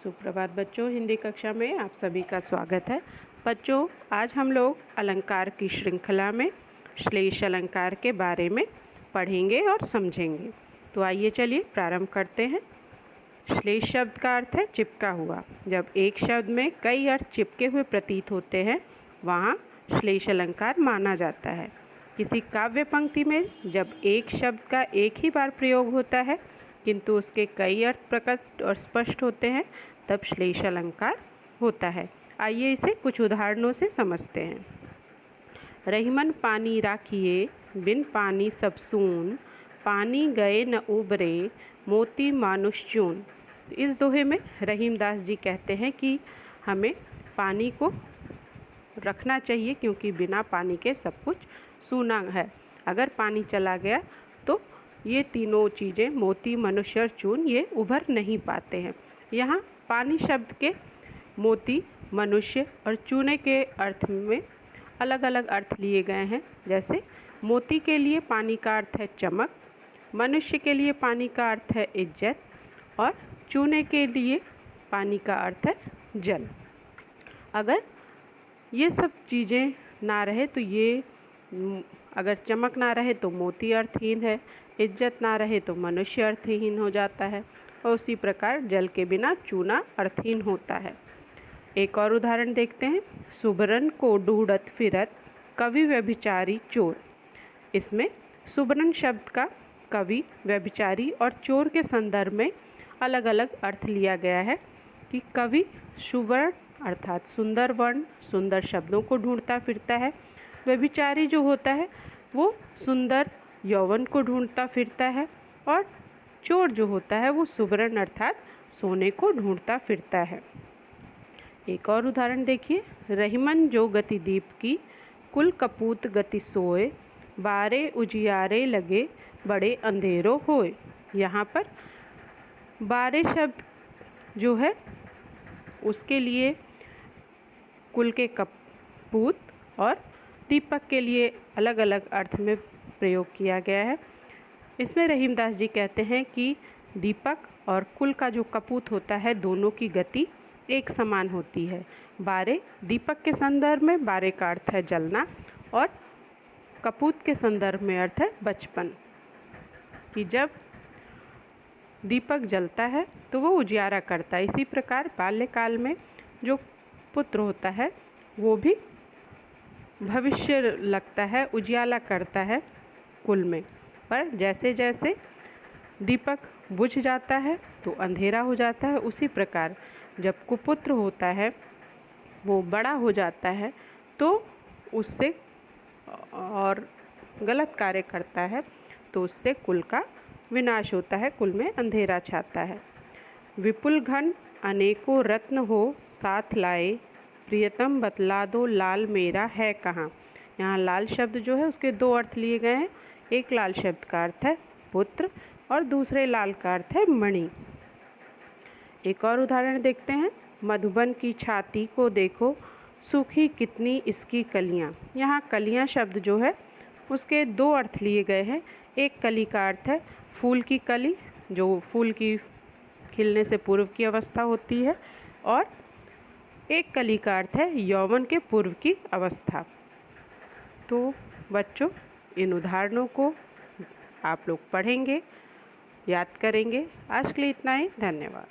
सुप्रभात बच्चों, हिंदी कक्षा में आप सभी का स्वागत है। बच्चों, आज हम लोग अलंकार की श्रृंखला में श्लेष अलंकार के बारे में पढ़ेंगे और समझेंगे। तो आइए चलिए प्रारंभ करते हैं। श्लेष शब्द का अर्थ है चिपका हुआ। जब एक शब्द में कई अर्थ चिपके हुए प्रतीत होते हैं वहाँ श्लेष अलंकार माना जाता है। किसी काव्य पंक्ति में जब एक शब्द का एक ही बार प्रयोग होता है किंतु उसके कई अर्थ प्रकट और स्पष्ट होते हैं तब श्लेष अलंकार होता है। आइए इसे कुछ उदाहरणों से समझते हैं। रहीमन पानी राखिए, बिन पानी सब सून, पानी गए न उबरे, मोती मानुष चून। इस दोहे में रहीमदास जी कहते हैं कि हमें पानी को रखना चाहिए क्योंकि बिना पानी के सब कुछ सूना है। अगर पानी चला गया तो ये तीनों चीज़ें मोती मनुष्य और चून ये उभर नहीं पाते हैं। यहाँ पानी शब्द के मोती मनुष्य और चूने के अर्थ में अलग अलग अर्थ लिए गए हैं। जैसे मोती के लिए पानी का अर्थ है चमक, मनुष्य के लिए पानी का अर्थ है इज्जत और चूने के लिए पानी का अर्थ है जल। अगर ये सब चीज़ें ना रहे तो ये अगर चमक ना रहे तो मोती अर्थहीन है, इज्जत ना रहे तो मनुष्य अर्थहीन हो जाता है और उसी प्रकार जल के बिना चूना अर्थहीन होता है। एक और उदाहरण देखते हैं। सुबरन को ढूंढत फिरत कवि व्यभिचारी चोर। इसमें सुबरन शब्द का कवि, व्यभिचारी और चोर के संदर्भ में अलग अलग अर्थ लिया गया है कि कवि सुवर्ण अर्थात सुंदर वर्ण, सुंदर शब्दों को ढूंढता फिरता है। व्यभिचारी जो होता है वो सुंदर यौवन को ढूंढता फिरता है और चोर जो होता है वो सुवर्ण अर्थात सोने को ढूंढता फिरता है। एक और उदाहरण देखिए। रहीमन जो गति दीप की, कुल कपूत गति सोए, बारे उजियारे लगे, बड़े अंधेरों होए। यहाँ पर बारे शब्द जो है उसके लिए कुल के कपूत और दीपक के लिए अलग अलग अर्थ में प्रयोग किया गया है। इसमें रहीमदास जी कहते हैं कि दीपक और कुल का जो कपूत होता है दोनों की गति एक समान होती है। बारे दीपक के संदर्भ में बारे का अर्थ है जलना और कपूत के संदर्भ में अर्थ है बचपन, कि जब दीपक जलता है तो वो उजियारा करता है। इसी प्रकार बाल्यकाल में जो पुत्र होता है वो भी भविष्य लगता है, उजियाला करता है कुल में। पर जैसे जैसे दीपक बुझ जाता है तो अंधेरा हो जाता है। उसी प्रकार जब कुपुत्र होता है वो बड़ा हो जाता है तो उससे और गलत कार्य करता है तो उससे कुल का विनाश होता है, कुल में अंधेरा छाता है। विपुल घन अनेकों रत्न हो साथ लाए, प्रियतम बतला दो लाल मेरा है कहाँ। यहाँ लाल शब्द जो है उसके दो अर्थ लिए गए हैं। एक लाल शब्द का अर्थ है पुत्र और दूसरे लाल का अर्थ है मणि। एक और उदाहरण देखते हैं। मधुबन की छाती को देखो, सूखी कितनी इसकी कलियाँ। यहाँ कलियाँ शब्द जो है उसके दो अर्थ लिए गए हैं। एक कली का अर्थ है फूल की कली, जो फूल की खिलने से पूर्व की अवस्था होती है, और एक कली का अर्थ है यौवन के पूर्व की अवस्था। तो बच्चों, इन उदाहरणों को आप लोग पढ़ेंगे, याद करेंगे। आज के लिए इतना ही। धन्यवाद।